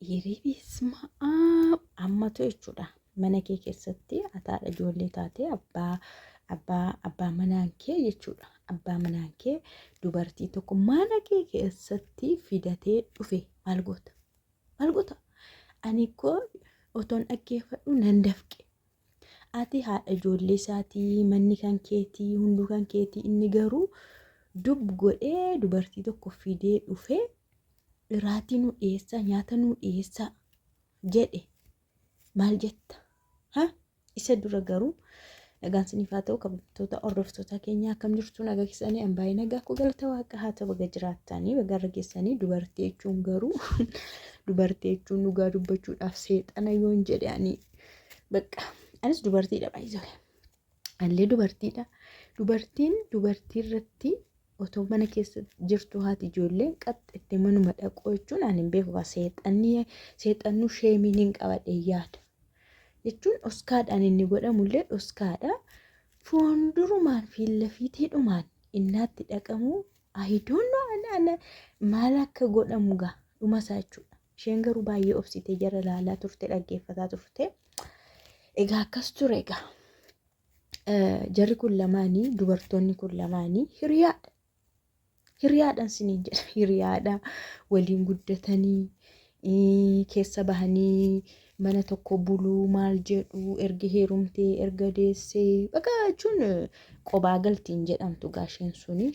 Hiriibisma ammatu jechuudha. Mana kee keessatti ataadha ijoollee taatee abbaa manaan kee jechuudha. Abbaa manaan kee dubartii tokko mana kee keessatti fidatee dhufe maal goota? Maal goota? Ani koo otoon dhaggeeffadhu nan dafqe. Ati haadha ijoollee isaatii manni kan keetii hunduu kan keetii inni garuu dub godhee dubartii tokko fidee dhufe irraatii nu dhiyeessa nyaata nu dhiyeessa jedhe maal jetta? Isa dura garuu nagaan isiniif haa ta'u kabajamtoota hordoftoota keenyaa akkam jirtu nagaa keessanii baay'ee nagaa koo galata waaqa haa ta'u baga jiraattanii baga irra geessanii dubartii jechuun garuu dubartii jechuun dhugaa dubbachuudhaaf seexana yoon jedhe ani bakka anis dubartiidha baay'ee allee dubartiidha. Dubartiin dubartii irratti otoo mana keessa jirtu haati ijoolleen qaxxattee manuma dhaqoo jechuun ani hin beeku seexannuu sheemiin hin qabadhe yaada jechuun oskaadhaan inni godhamullee oskaadha. Fuuldurumaan fiillafiitiidhumaan innaatti dhaqamu ayidoonnoo maal akka godhamu gaa dhuma isaa jechuudha. Isheen garuu baay'ee obsitee jara laalaa turte dhaggeeffataa turte. Egaa akkas ture egaa. Jarri kun lamaanii dubartoonni kun lamaanii hiriyaadha. Hiriyaadhaan siniin jedha hiriyaadha waliin guddatanii keessa bahanii mana tokko buluu maal jedhu erga heerumtee erga deessee bakka jechuun qobaa galtiin jedhamtu gaasheen suni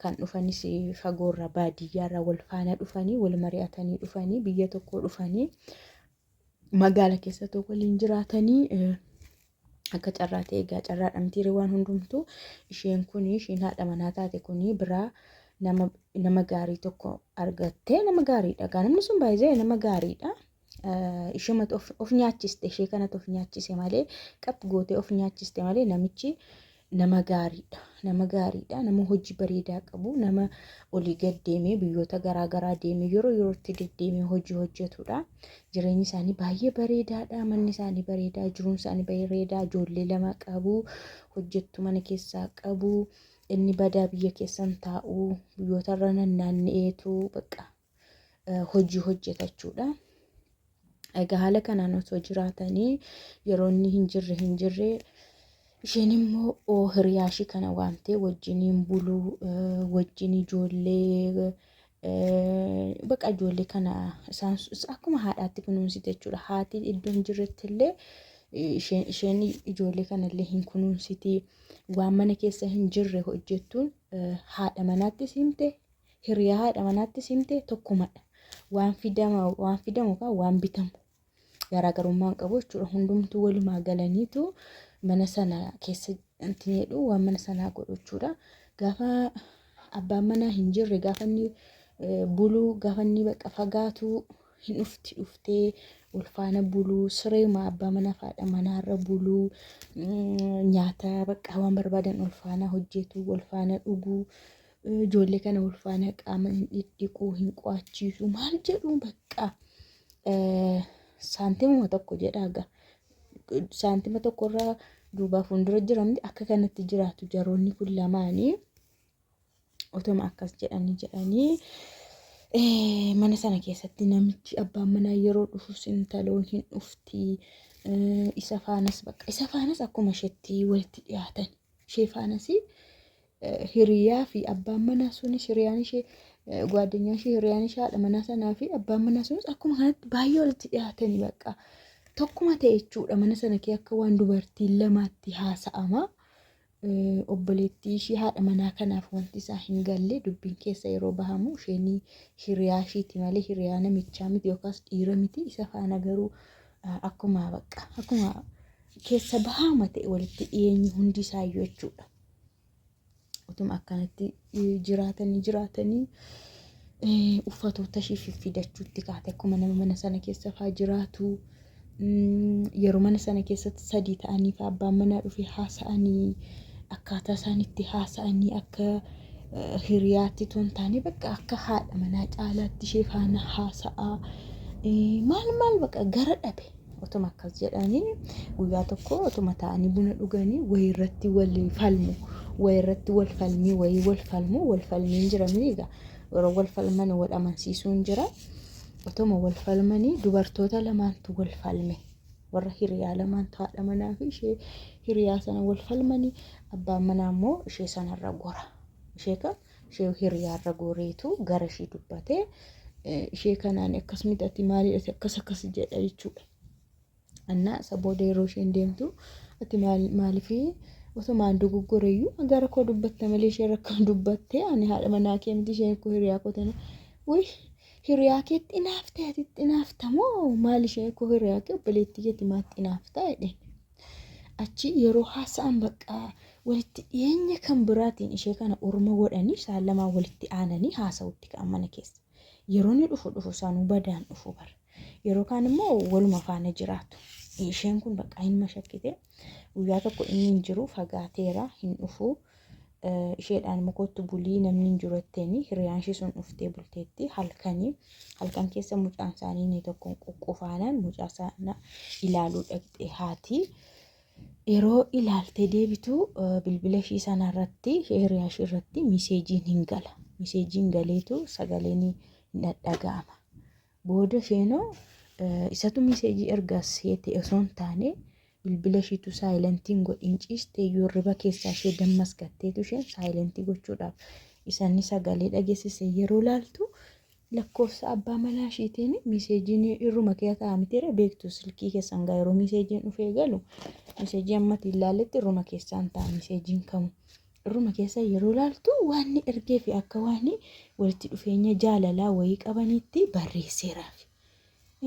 kan dhufanis fagoorra baadiyyaarra wal faana dhufanii wal mari'atanii dhufanii biyya tokko dhufanii magaala keessa tokko waliin jiraatanii akka carraa ta'e egaa carraa dhamtiire waan hundumtuu isheen haadha manaa taate kuni biraa nama gaarii tokko argattee nama gaariidha. Namni sun baay'ee nama gaariidha. Ishee of nyaachiste ishee kanatu of nyaachise malee qab gootee of nyaachiste malee namichi nama gaariidha. Nama gaariidha. Nama hojii bareedaa qabu nama olii gad deemee biyyoota garaagaraa deemee yeroo yerootti deddeemee hojii hojjetudha. Jireenyi isaanii baay'ee bareedaadha. Manni isaanii bareedaa, jiruun isaanii bareedaa, ijoollee lama qabu, hojjettu mana keessaa qabu, inni badaa biyya keessan taa'u, biyyoota irra naanna'eetu bakka hojii hojjetachuudha. Egaa haala kanaan osoo jiraatanii yeroo inni hin jirre isheen immoo hiriyaashii kana waamtee wajjiniin buluu wajjin ijoollee bakka ijoollee kana isaan akkuma haadhaatti kunuunsite jechuudha. Haati iddoo hin jirretti illee isheen ijoollee kanallee hin kunuunsiti. Waan mana keessa hin jirre hojjettuun haadha manaatti simte hiriyaa haadha manaatti simte tokkumadha. Waan fidamu waan bitamu garaagarummaan qabu jechuudha. Hundumtuu walumaa galaniitu mana sana keessa antineedhu waan mana sanaa godhu jechuudha. Gaafa abbaan manaa hin jirre gaafa inni buluu gaafa inni bakka fagaatu hin dhuftee ulfaana buluu sireema abbaa manaa faadha manaarra buluu nyaata bakka waan barbaadan ulfaana hojjetu ulfaana dhuguu ijoollee kana ulfaana qaama dhiquu hin qo'achiisu maal jedhu bakka saantima tokko jedhaaga saantima tokkorraa duubaa fuuldura jiramti akka kanatti jiraatu jaroonni kun lamaanii otoma akkas jedhanii mana sana keessatti namichi abbaan manaa yeroo dhufus intaloon hin dhufti isa faanas akkuma isheetti walitti dhiyaatan ishee faanas hiriyaa fi abbaan manaa sunis hiriyaan ishee gwaadinyaa ishee hiriyaan ishee haadha manaa sanaa fi abbaan manaa sunis akkuma kanatti baay'ee walitti dhiyaatanii bakka tokkuma ta'e jechuudha. Mana sana kee akka waan dubartiin lamaatti haasa'ama. Obboleettii ishee haadha manaa kanaaf wanti isaa hin galle dubbiin keessa yeroo bahamu isheen hiriyaa isheeti malee hiriyaa namichaa miti yookaas dhiira miti isa faana garuu akkuma keessa bahama ta'e walitti dhiyeenyi hundi isaayyuu jechuudha. Utuma akkanatti jiraatanii uffatoota ishee fiddachuutti kaate akkuma nama mana sana keessa faa jiraatu. Yeroo mana sana keessatti sadii ta'anii fi abbaan manaa dhufe haasa'anii akkaataa isaan itti haasa'anii akka hiriyaatti toon taane bakka akka haadha manaa caalaatti ishee faana haasa'aa maal bakka gara dhabe otuma akkas jedhanii guyyaa tokko otuma ta'anii buna dhuganii wayii irratti wal falmuu wal falmiin jira egaa yeroo wal falman wal amansiisuun jira. otoma wal falmanii dubartoota lamaantu wal falme. Warra hiriyaa lamaantu haadha manaa fi ishee hiriyaa sana wal falmanii abbaan manaa immoo ishee sanarra gora. Ishee hiriyaarra goreetu gara ishee dubbatee ishee kanaan akkasumatti ati maaliidha akkas jedha jechuudha. Annaa isa booda yeroo isheen deemtu ati maaliifii otomaan dogoggoreeyyuu gara koo dubbatta malee ishee rakkan dubbattee ani haadha manaa kee miti isheen koo hiriyaa koo tana hiriyaa keetti inaaftee ati inaaftamoo maal isheen koo hiriyaa kee obboleettii keetti maatti inaaftaa jedhe. Achi yeroo haasa'an bakka walitti dhiyeenya kan biraatiin ishee kana orma godhanii isaan lamaan walitti aananii haasa'utti ka'an mana keessa. Yeroo ni dhufu isaanuu badaan dhufu bara. Yeroo kaan immoo waluma faana jiraatu. Isheen kun bakka hin mashakkite guyyaa tokko inni hin jiru fagaateera hin dhufu. Isheedhaan mukootti bulii namni hin jiru etteeni hiriyaan ishee sun dhuftee bulteetti halkan keessa mucaan isaanii inni tokko qoqqofaanaan mucaa sana ilaaluu dhaqxee haati. Yeroo ilaaltee deebitu bilbila ishee sanarratti hiriyaa ishee irratti miseejiin hin gala. Miseejiin galeetu sagaleen hin dhaga'ama. Booda isheenoo isatu miseejii ergas seete osoo hin taane bilbila isheetu saayilentiin godhin ciistee yoo riba keessaa ishee dammas gatteetu isheen saayilentii gochuudhaaf isanni sagalee dhageessise yeroo laaltu lakkoofsa abbaa manaa isheetiin miseejiin irruma keessa taa'amteera beektu silkii keessan gaa yeroo miseejiin dhufee galu miseejii ammatti ilaalletti irruma keessaan ta'a miseejiin kamu irruma keessa yeroo laaltu waan ergee fi akka waan walitti dhufeenya jaalalaa wayii qabanitti barreesseeraaf.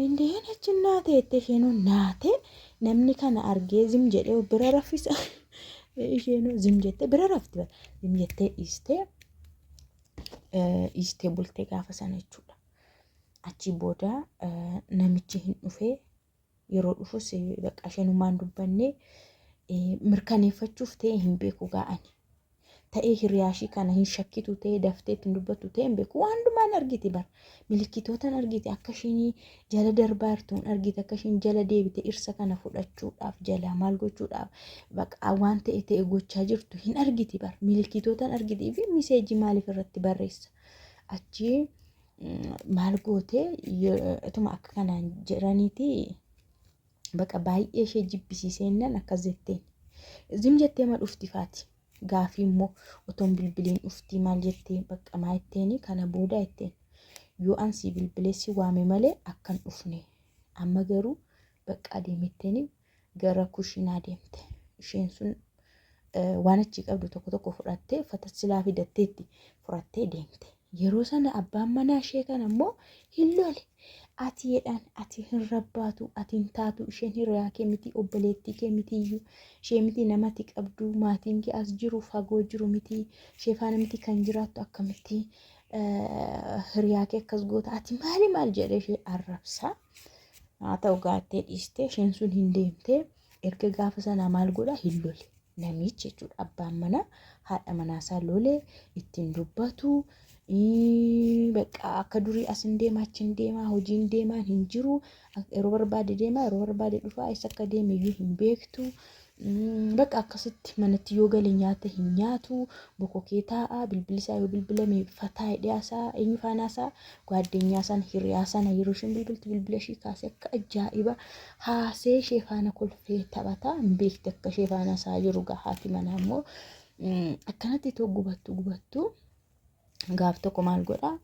Indeen achi naatee itti isheenoo naatee namni kana argee zim jedhee bira raffisa. Isheenoo zim jettee bira rafti zim jettee istee bultee gaafa sana jechuudha. Achi booda namichi hin dhufee yeroo dhufus bakka isheenumaan dubbannee mirkaneeffachuuf ta'e hin beeku ga'ani. Ta'ee hiriyaashii kana hin shakkitu ta'e daftee ittiin dubbattu ta'e hin beeku waan dhumaan argiti bara. Milikkitootaan argite akka isheen jala darbaa jirtuun argite akka isheen jala deebite irsa kana fudhachuudhaaf jala maal gochuudhaaf bakka waan ta'e gochaa jirtu hin argiti bara. Milikkitootaan argitee fi miseejii maaliif irratti barreessa. Achi maal gootee ituma akka kanaan jiraniiti bakka baay'ee ishee jibbisiiseennan akkas jetteen. Zim jettee ma dhufti faati. Gaafii immoo otoon bilbiliin dhuftii maal jettee bakka maa jetteeni kana booda jetteen. Yoo ansi bilbileessi waame malee akkan dhufne amma garuu bakka adeemetteeni gara kushinaa deemte. Isheen sun waan achi qabdu tokko fudhattee uffata silaa fidatteetti fudhattee deemte. Yeroo sana abbaan manaa ishee kana immoo hin lole. Ati jedhaan ati hin rabbaatu ati hin taatu isheen hiriyaa kee miti obboleettii kee mitiiyyuu ishee miti namatti qabdu maatiin kee as jiru fagoo jiru miti ishee faana miti kan jiraattu akkamitti hiriyaa kee akkas goota ati maal jedhee ishee arrabsa. Haa ta'u gaattee dhiistee isheen sun hin deemtee erga gaafa sanaa maal godhaa hin lole. Namichi jechuudha abbaan manaa haadha manaasaa lolee ittiin dubbatu. Bakka akka durii as hin deemaa achi hin deemaa hojiin deemaa hin jiru yeroo barbaade deemaa yeroo barbaade dhufaa isa akka deeme iyyuu hin beektu. Bakka akkasitti manatti yoo gale nyaata hin nyaatu bokokee taa'aa bilbilisaa yoo bilbilame fataa hidhaasaa eenyu faanaasaa gaaddeenyaa sana hiriyaa sana yeroo isheen bilbilti bilbila ishee kaasee akka ajaa'iba haasee ishee faana kolfee taphataa hin beekte akka ishee faanaasaa jiru haati manaa immoo akkanatti too gubattu. Gaaf tokko maal godhaa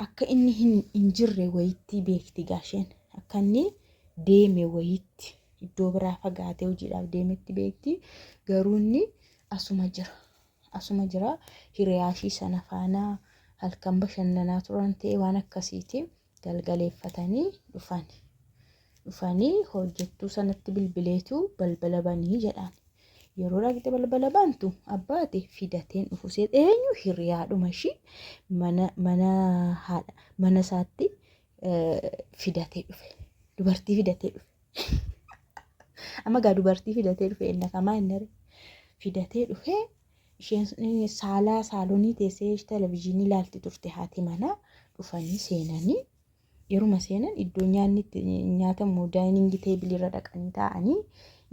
akka inni hin jirre wayitti beekti gaasheen akka inni deeme wayitti iddoo biraa fagaatee hojiidhaaf deemetti beekti garuu inni asuma jira hiriyaashii sana faana halkan bashannanaa turan ta'e waan akkasiiti galgaleeffatanii dhufanii hojjettuu sanatti bilbileetu balbala banii jedhaan. Yeroo dhaqxe balbala bantu abbaate fidateen dhufu seet eenyu hiriyaadhuma ishii mana isaatti fidatee dhufe dubartii fidatee dhufe. Amma gaa dubartii fidatee dhufe inni kamaa inni fidatee dhufe isheen saaloonii teessee televezyiinii ilaalti turte haati manaa dhufanii seenanii yeruma seenan iddoo nyaanni itti nyaatamu daayiningii teebilirra dhaqanii taa'anii.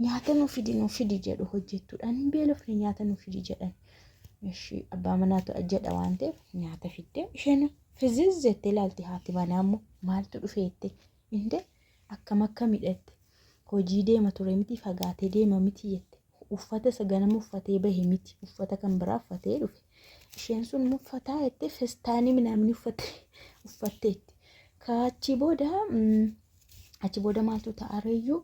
Nyaata nu fidi jedhu hojjettuudhaan hin beelofne nyaata nu fidi jedhan. Ishee abbaa manaatu jedha waan ta'eef nyaata fidde isheen Fizizetti ilaalti haati manaa immoo maaltu dhufeette inde akka midhatte hojii deema ture miti fagaatee deema miti jette uffata isa ganama uffatee bahe miti uffata kan biraa uffatee dhufe isheen sun muffataa jette festaanii minamni uffatteetti kaachi booda maaltu ta'areeyyuu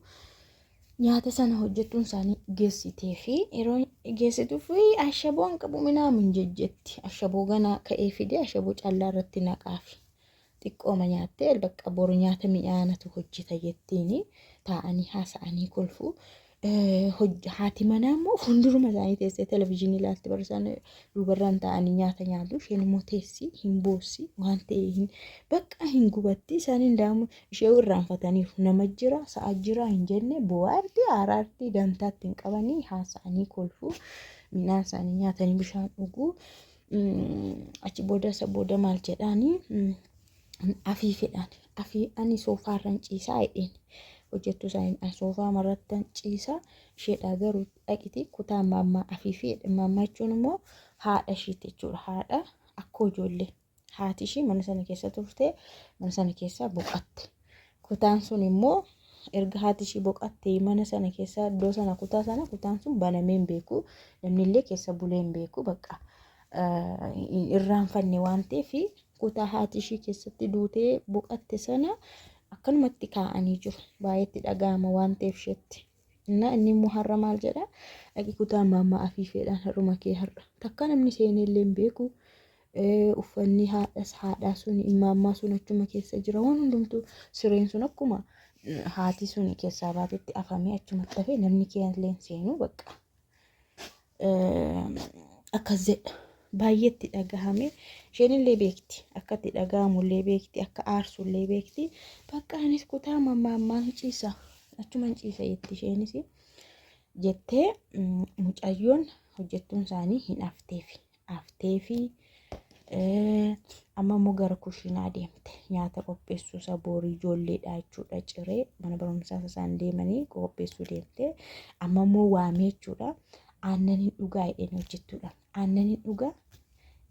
nyaata sana hojjettuun isaanii geessitee fi yeroo geessituu fi ashaboon qabu minaamin jejjetti ashaboo ganaa ka'ee fide ashaboo callaa irratti naqaafi xiqqooma nyaattee bakka boru nyaata mi'aanatu hojjeta jettiini taa'anii haasa'anii kolfuu haati manaa immoo fuulduruma isaanii teessee televezyiinii ilaalti barsiisan dubarran taa'anii nyaata nyaatu isheen immoo teessi hin boossi waan ta'e bakka hin gubatti isaaniin daamu ishee irraanfataniiru nama jira sa'a jira hin jenne bu'aarti aaraarti dantaatti hin qabanii haasa'anii kolfuu midhaan isaanii nyaatanii bishaan dhuguu achi booda maal jedhaanii afiifedhaan afii ani soofaarran ciisaa jedheen hojjettu isaanii soofaa marrattan ciisa isheedhaa garuu dhaqiti kutaa mammaa afiifii mammaa jechuun immoo haadha ishiiti jechuudha haadha akkoo ijoollee haati ishii mana sana keessa turte mana sana keessaa boqatte kutaan sun immoo erga haati ishii boqatte mana sana keessa iddoo sana kutaan sun banamee hin beeku namni illee keessa bulee hin beeku bakka irraanfanne waan ta'eef kutaa haati ishii keessatti duutee boqatte sana akkanumatti kaa'anii jiru baay'eetti dhaga'ama waan ta'eef isheetti inni immoo har'a maal jedha dhaqi kutaa mammaa afiifeedhaan har'uma kee har'a takka namni seenee illee hin beeku uffanni haadhaa sun mammaa sun achuma keessa jira waan hundumtuu sireen sun akkuma haati sun keessaa baatetti afamee achumatti hafee namni keellee seenu bakka akkas jedha baay'eetti dhagahame isheen illee beekti akka itti dhagahamullee beekti akka aarsullee beekti bakka anis kutaa mammaan ciisa achuma ciisa jetti isheenis jettee mucayyoon hojjettuun isaanii hin hafteefi amma immoo gara kushiinaa deemte nyaata qopheessuu isa boorii ijoolleedha jechuudha ciree mana barumsaa isaan deemanii qopheessuu deemte amma immoo waamee jechuudha aannan dhugaa jedheen hojjettuudha aannan dhugaa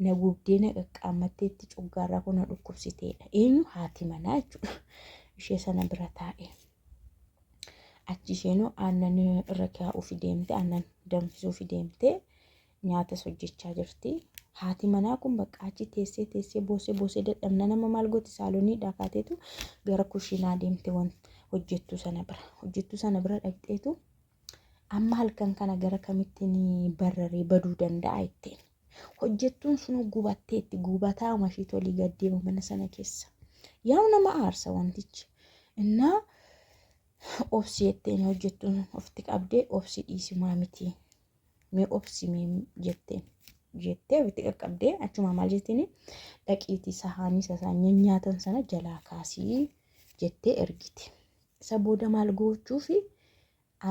na gubdee na qaqqaammatteetti coggaarraa kun dhukkubsiteedha eenyu haati manaa jechuudha ishee sana bira taa'e achi isheenoo aannan irra kaa'uuf deemte aannan danfisuuf deemte nyaatas hojjechaa jirti haati manaa kun bakka achi teessee boosee dadhabna nama maal gooti saaloonii dhaakaateetu gara kushiinaa deemte hojjettuu sana bira dhaqxeetu amma halkan kana gara kamittiin barraree baduu danda'a jetteen hojjettuun sun gubatteetti gubataa mashii tolii gaddeema mana sana keessa yaa nama aarsa wantichi innaa obsi jetteen hojjettuun ofti qabdee obsi dhiisimaa miti mee obsi mee jettee ofti qaqqabdee achuma maal jettiin dhaqiitii sahaanii sasaanii nyaatan sana jalaa kaasii jettee ergiti isa booda maal gochuufi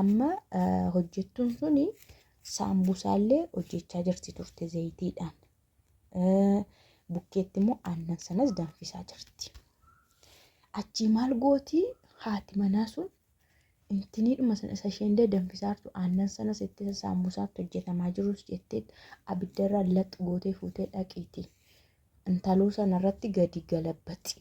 amma hojjettuun suni saambusaallee hojjechaa jirti turte zayitiidhaan bukkeetti immoo aannan sanas danfisaa jirti achi maal gooti haati manaa sun intiniidhuma sana isa isheen danfisaartu aannan sanas itti saambusaatti hojjetamaa jirus jettee abiddarraa laxxu gootee fuutee dhaqiiti intaluu sanarratti gadi galabbati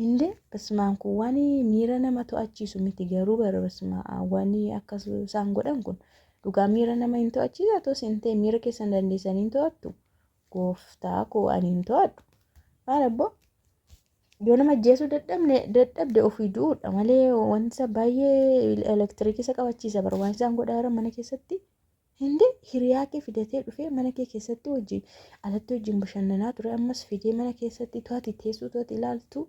inde basmaan kun waan miira nama to'achiisu miti garuu bara basmaa waan akkas isaan godhan kun dhugaa miira nama hin to'achiisa tos hin ta'e miira keessan dandeessanii hin to'attu gooftaa koo ani hin to'adhu maal abbo yoo nama ajjeesuu dadhabde ofii duudha malee wanta baay'ee elektiriikii isa qabachiisa bara waan isaan godhaa jiran mana keessatti hindi hiriyaa kee fidatee dhufee mana kee keessatti wajjin alatti wajjin bashannanaa ture ammas fidee mana keessatti to'ati teessuu to'ati ilaaltu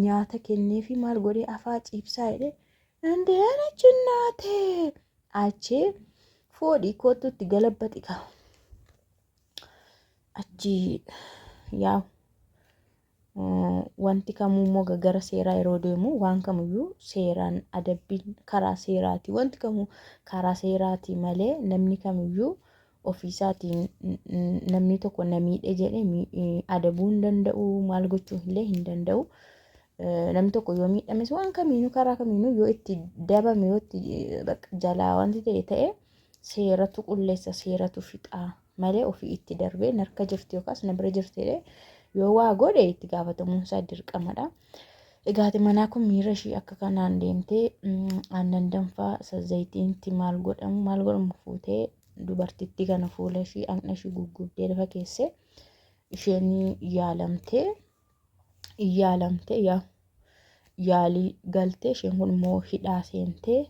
nyaata kennee fi maal godhee afaa ciibsaa jedhee indeena cinnaatee achee foodhii kootutti galabbaxi qaba achi yaa wanti kamuu gara seeraa yeroo deemu waan kamuyyuu seeraan adabbiin karaa seeraati wanti kamuu karaa seeraati malee namni kamiyyuu ofiisaatiin namni tokko namiidhe jedhee adabuu hin danda'u maal gochuu illee hin danda'u namni tokko yoo miidhames waan kamiinuu karaa kamiinuu yoo itti dabame yoo itti jalaa wanti ta'e seeratu qulleessa seeratu fixaa malee ofii itti darbee narka jirti yookaas na bira jirti yoo waa godhe itti gaafatamuun isaa dirqamadha. Egaati manaa kun miira ishii akka kanaan deemtee aannan danfaa zayiitiitti maal godhamu fuutee dubartittii kana fuula ishii dhaqna ishii gugguddee lafa keessee isheen yaalamtee yaalii galtee isheen kun immoo hidhaa seentee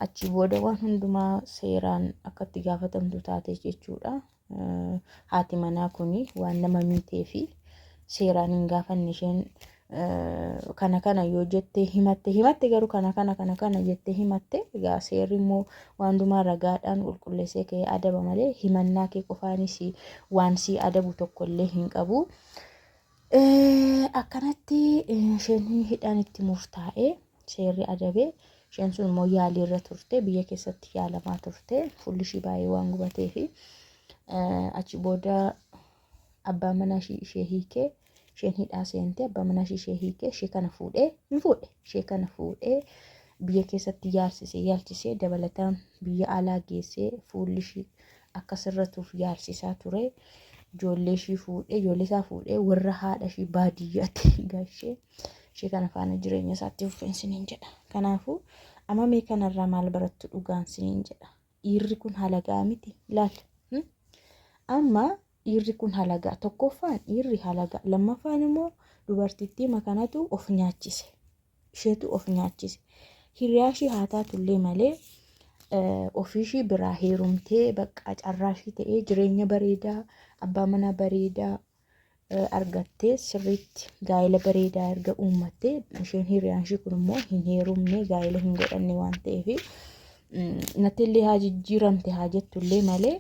achi booda waan hundumaa seeraan akka itti gaafatamtu taate jechuudha. Haati manaa kuni waan nama miitee fi seeraan hin gaafanne isheen kana yoo jettee himatte garuu kana jettee himatte egaa seerri immoo waan hundumaa ragaadhaan qulqulleessee ka'ee adaba malee himannaa kee qofaanis waan si adabu tokkollee hin qabu. Akkanatti isheen hidhaan itti murtaa'ee seerri adabee isheen sun immoo yaalii irra turte biyya keessatti yaalamaa turte fuulli ishii baay'ee waan gubatee fi achi booda abbaa manaa ishee hiikee isheen hidhaa seentee abbaa manaa ishee hiikee ishee kana fuudhee biyya keessatti yaalchisee dabalataan biyya alaa geessee fuulli ishii akka sirratuuf yaalsisaa ture. Ijoollee isaa fuudhee warra haadha ishii baadiyyaatti gashee ishee kana faana jireenya isaatti uffisaniin jedha. Kanaafuu amma mee kanarraa maal barattu dhugaan siniin jedha. Dhiirri kun halagaa miti ilaali. Amma dhiirri kun halagaa tokkoffaan dhiirri halagaa lammaffaan immoo dubartittii makanatu of nyaachise. Isheetu of nyaachise. Hiriyaa ishii haa taatullee malee ofiishii biraa heerumtee bakka carraashii ta'ee jireenya bareedaa abbaa manaa bareedaa argattee sirriitti gaa'ela bareedaa erga uummattee isheen hiriyaan ishii kun immoo hin heerumne gaa'ela hin godhanne waan ta'eef natillee haa jijjiiramte haa jettullee malee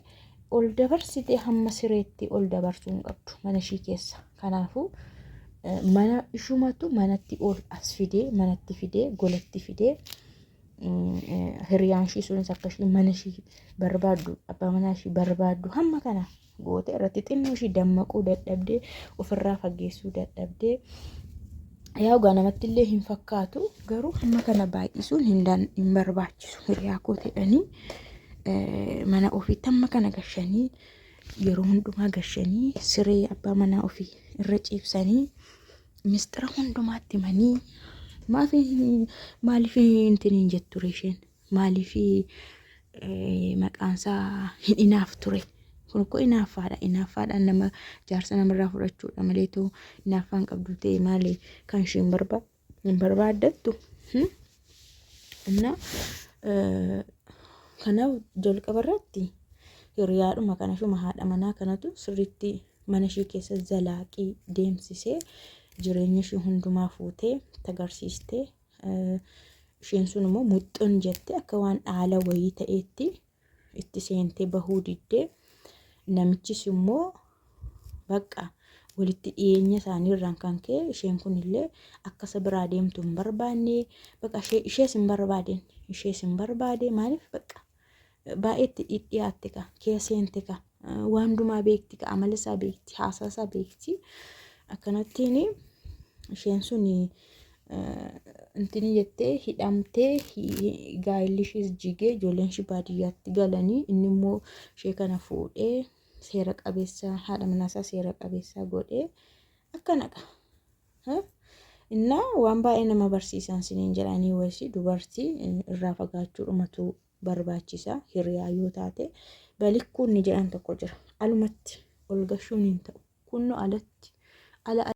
ol dabarsitee hamma sireetti ol dabarsuu hin qabdu mana ishii keessa. Kanaafuu mana ishumatu manatti ol as fidee manatti fidee golatti fidee hiriyaan ishii sunis akka ishii mana ishii barbaaddu abbaa manaa ishii barbaaddu hamma kana goote irratti xinnoo ishii dammaquu dadhabdee ofirraa fageessuu dadhabdee yaa namatti illee hin fakkaatu garuu hamma kana baay'isuun hin barbaachisu. Hiriyaa koo jedhanii mana ofiitti hamma kana gashanii yeroo hundumaa gashanii siree abbaa manaa ofii irra ciibsanii mistira hundumaatti himanii maaliif intiniin jettu isheen maaliif maqaansaa hin inaaf ture. Kun ko inaaffaadhaan nama jaarsa namarraa fudhachuudha malee too inaaffaan qabdu ta'e maali kan isheen hin barbaaddattu. Kanaaf jalqaba irratti hiriyaadhuma kana shuma haadha manaa kanatu sirriitti mana ishee keessa zalaaqii deemsisee jireenya ishee hundumaa fuutee tagarsiistee isheen sun immoo muxxun jettee akka waan dhaala wayii ta'eetti itti seentee bahuu diddee. Namichis immoo bakka walitti dhiyeenya isaaniirraan kan ka'e isheen kunillee akka isa biraa deemtu hin barbaanne bakka ishees hin barbaade maaliif bakka baay'eetti dhiyaatte ka keesseente ka waan hundumaa beekti ka amala isaa beekti haasaa isaa beekti. Akkanattiin isheen sun intini jettee hidhamtee gaa'elli ishees jigee ijoolleen ishee baadiyyaatti galanii inni immoo ishee kana fuudhee seera qabeessa haadha manaasaa seera qabeessa godhee akkanaqa. Innaa waan baay'ee nama barsiisan siniin jedhanii waysi dubartii irraa fagaachuudhumatu barbaachisa hiriyaa yoo taate balikkuun ni jedhan tokko jira alumatti ol gashuun hin ta'u kunno alatti ala